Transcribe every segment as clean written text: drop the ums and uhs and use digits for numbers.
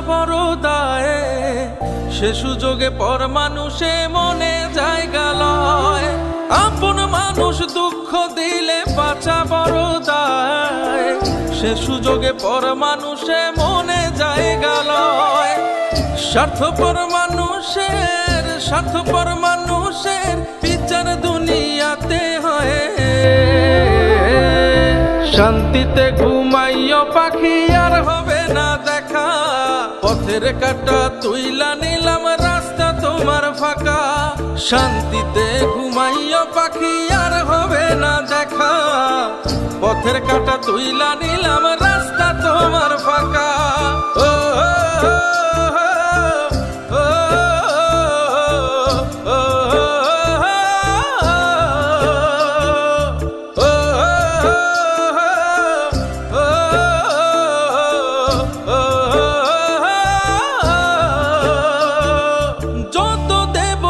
বড় দায়ে, সে সুযোগে পর মানুষে মনে জায়গা লয়। আপন মানুষ দুঃখ দিলে বাঁচা বড় দায়ে, সে সুযোগে পর মানুষে মনে জায়গা লয়। স্বার্থপর মানুষের বিচার দুনিয়াতে হয়। শান্তিতে ঘুমাইও পাখি আর হবে না দেখা, পথের কাঁটা তুইলা নিলাম রাস্তা তোমার ফাঁকা। শান্তিতে ঘুমাইও পাখি আর হবে না দেখা, পথের কাঁটা তুইলা নিলাম রাস্তা তোমার ফাঁকা। ও যত দেব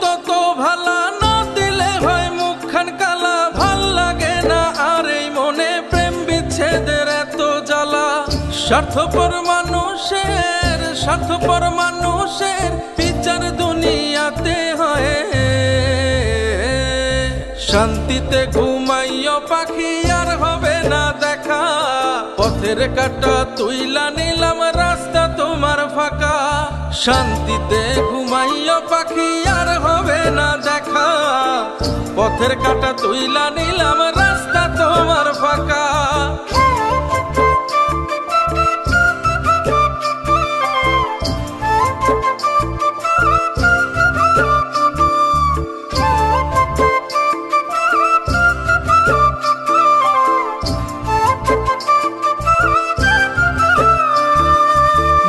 তত ভালা, না দিলে হয় মুখখান কালা। ভাল লাগে না আর এই মনে প্রেম বিচ্ছেদের এত জ্বালা। স্বার্থপর মানুষের বিচার দুনিয়াতে হয়। শান্তিতে ঘুমাইও পাখি আর হবে না দেখা, পথের কাঁটা তুইলা নিলাম রাস্তা তোমার ফাঁকা। শান্তিতে ঘুমাইও পাখি আর হবে না দেখা, পথের কাঁটা তুইলা নিলাম রাস্তা তোমার ফাঁকা।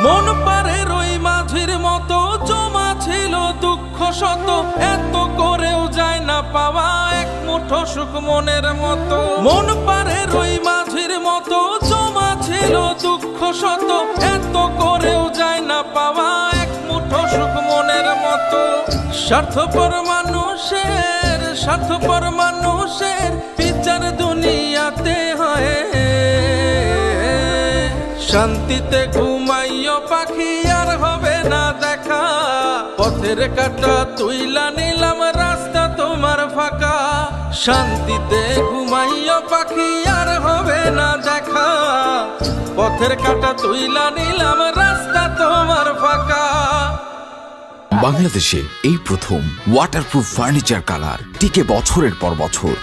মন পারে রই মাঝির মতো জমা ছিল দুঃখ শত, এত করেও যায় না পাওয়া এক মুঠো সুখ মনের মতো। মন পারে রই মাঝির মতো জমা ছিল দুঃখ শত, এত করেও যায় না পাওয়া এক মুঠো সুখ মনের মতো। স্বার্থপর মানুষের বিচার দুনিয়াতে হয়। শান্তিতে ঘুমাইও পাখি আর হবে না দেখা, পথের কাঁটা তুইলা নিলাম রাস্তা তোমার ফাঁকা। শান্তিতে ঘুমাইও পাখি আর হবে না দেখা, পথের কাঁটা তুইলা নিলাম রাস্তা তোমার ফাঁকা। বাংলাদেশে এই প্রথম ওয়াটারপ্রুফ ফার্নিচার কালার, টিকে বছরের পর বছর।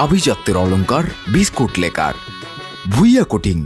আভিজাত্যের অলংকার বিস্কুট লেকার, ভুইয়া কোটিং।